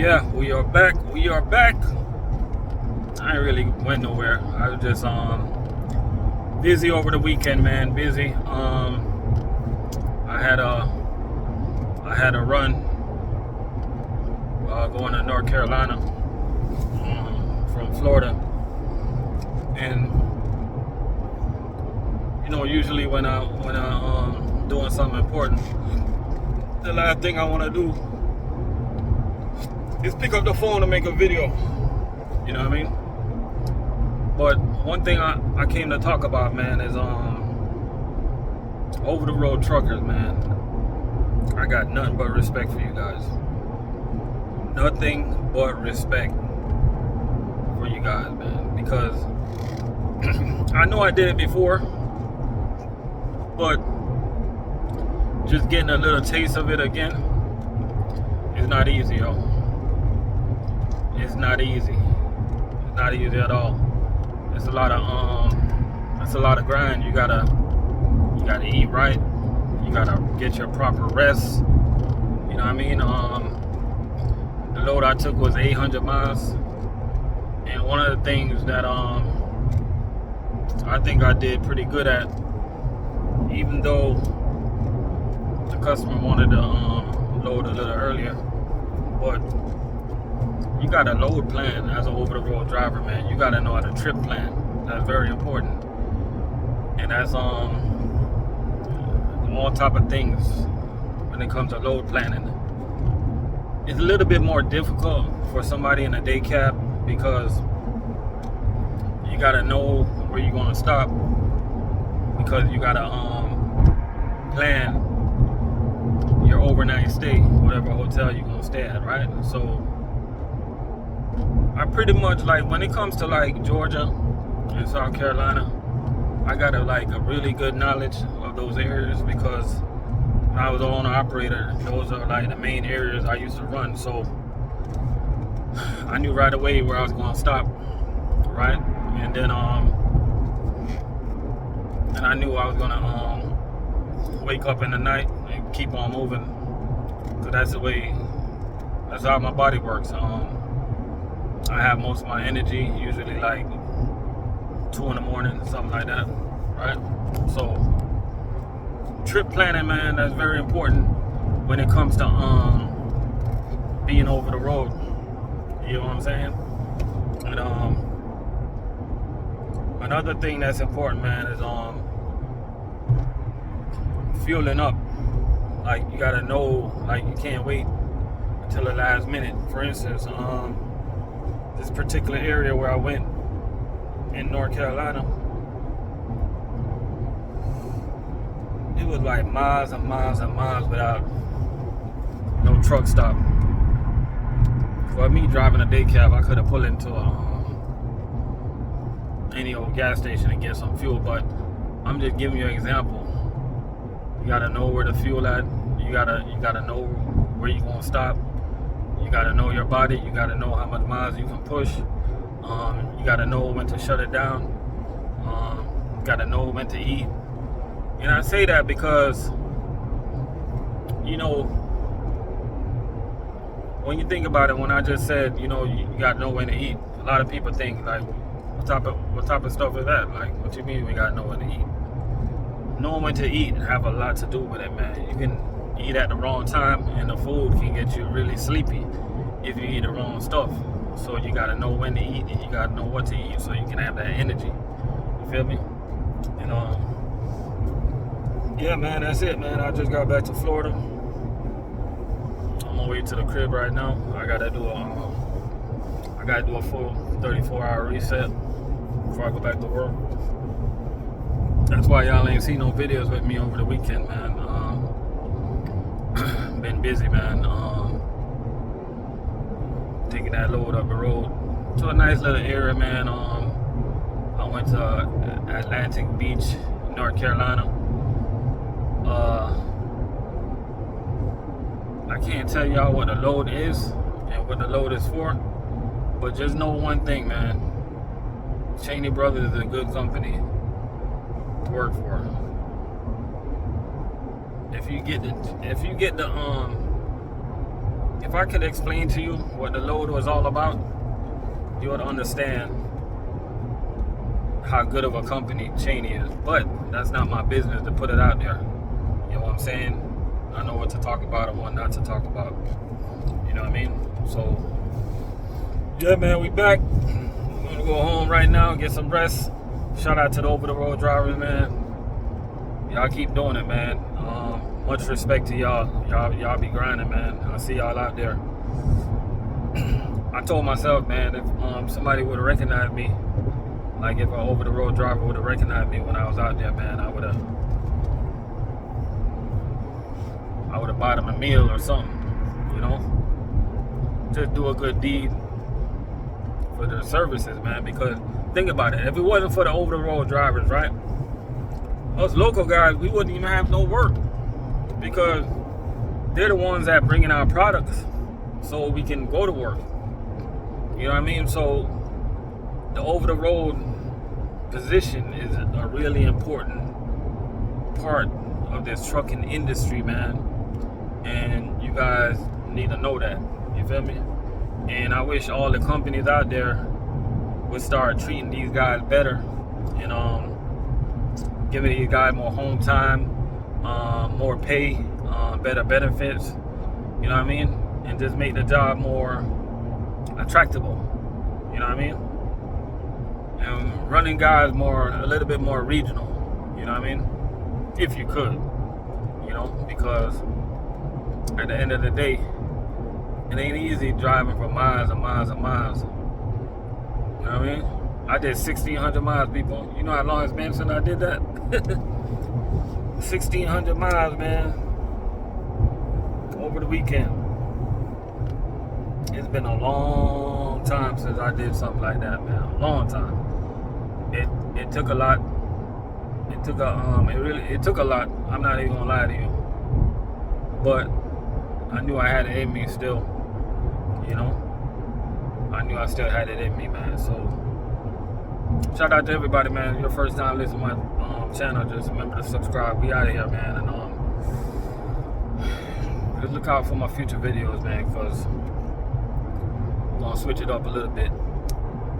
Yeah, we are back. We are back. I ain't really went nowhere. I was just busy over the weekend, man. Busy. I had a run going to North Carolina from Florida, and usually when I'm doing something important, the last thing I want to do is pick up the phone and make a video. You know what I mean? But one thing I came to talk about, man, is over the road truckers, man. I got nothing but respect for you guys. Nothing but respect for you guys, man. Because I know I did it before, but just getting a little taste of it again is not easy, yo. It's not easy. It's not easy at all. It's a lot of grind. You gotta eat right. You gotta get your proper rest. You know what I mean? The load I took was 800 miles, and one of the things that I think I did pretty good at, even though the customer wanted to load a little earlier, but you got a load plan as an over-the-road driver, man. You got to know how to trip plan. That's very important. And that's all type of things when it comes to load planning. It's a little bit more difficult for somebody in a day cab because you got to know where you're going to stop, because you got to plan your overnight stay, whatever hotel you're going to stay at, right? So I pretty much, like, when it comes to like Georgia and South Carolina, I got a really good knowledge of those areas, because when I was an owner operator, those are like the main areas I used to run. So I knew right away where I was going to stop, right? And then and I knew I was going to wake up in the night and keep on moving, because that's how my body works. I have most of my energy usually like 2 in the morning, something like that, right? So trip planning, man, that's very important when it comes to being over the road. You know what I'm saying? And another thing that's important, man, is fueling up. Like, you gotta know, like, you can't wait until the last minute. For instance, this particular area where I went in North Carolina, it was like miles and miles and miles without no truck stop. For me driving a day cab, I could have pulled into any old gas station and get some fuel, but I'm just giving you an example. You gotta know where to fuel at. You gotta know where you gonna stop. You gotta know your body. You gotta know how much miles you can push. You gotta know when to shut it down. You gotta know when to eat. And I say that because, when you think about it, when I just said, you gotta know when to eat, a lot of people think, like, what type of stuff is that? Like, what you mean we gotta know when to eat? Knowing when to eat have a lot to do with it, man. You can eat at the wrong time, and the food can get you really sleepy if you eat the wrong stuff. So you gotta know when to eat, and you gotta know what to eat, so you can have that energy. You feel me? And yeah, man, that's it, man. I just got back to Florida. I'm on my way to the crib right now. I gotta do a full 34-hour reset before I go back to work. That's why y'all ain't seen no videos with me over the weekend, man. Been busy, man. Taking that load up the road to a nice little area, man. I went to Atlantic Beach, North Carolina. I can't tell y'all what the load is and what the load is for, but just know one thing, man. Cheney Brothers is a good company to work for. If you get the if I could explain to you what the load was all about, you would understand how good of a company Cheney is. But that's not my business to put it out there. You know what I'm saying? I know what to talk about and what not to talk about. You know what I mean? So, yeah, man, we back. We're gonna go home right now, get some rest. Shout out to the over-the-road drivers, man. Y'all keep doing it, man. Much respect to y'all. Y'all be grinding, man. I see y'all out there. I told myself, man, if somebody would have recognized me, like if an over-the-road driver would have recognized me when I was out there, man, I would have bought him a meal or something, you know? Just do a good deed for the services, man, because think about it. If it wasn't for the over-the-road drivers, right? Us local guys, we wouldn't even have no work because they're the ones that bring in our products so we can go to work. You know what I mean? So the over-the-road position is a really important part of this trucking industry, man. And you guys need to know that. You feel me? And I wish all the companies out there would start treating these guys better and giving these guys more home time, more pay, better benefits. You know what I mean? And just make the job more attractable. You know what I mean? And running guys a little bit more regional. You know what I mean? If you could, you know, because at the end of the day, it ain't easy driving for miles and miles and miles. You know what I mean? I did 1,600 miles, people. You know how long it's been since I did that? 1,600 miles, man. Over the weekend. It's been a long time since I did something like that, man. A long time. It took a lot. It took a lot. I'm not even gonna lie to you. But I knew I had it in me still. You know? I knew I still had it in me, man. So shout out to everybody, man. Your first time listening to my channel, just remember to subscribe. We out of here, man. And just look out for my future videos, man, because we're gonna switch it up a little bit.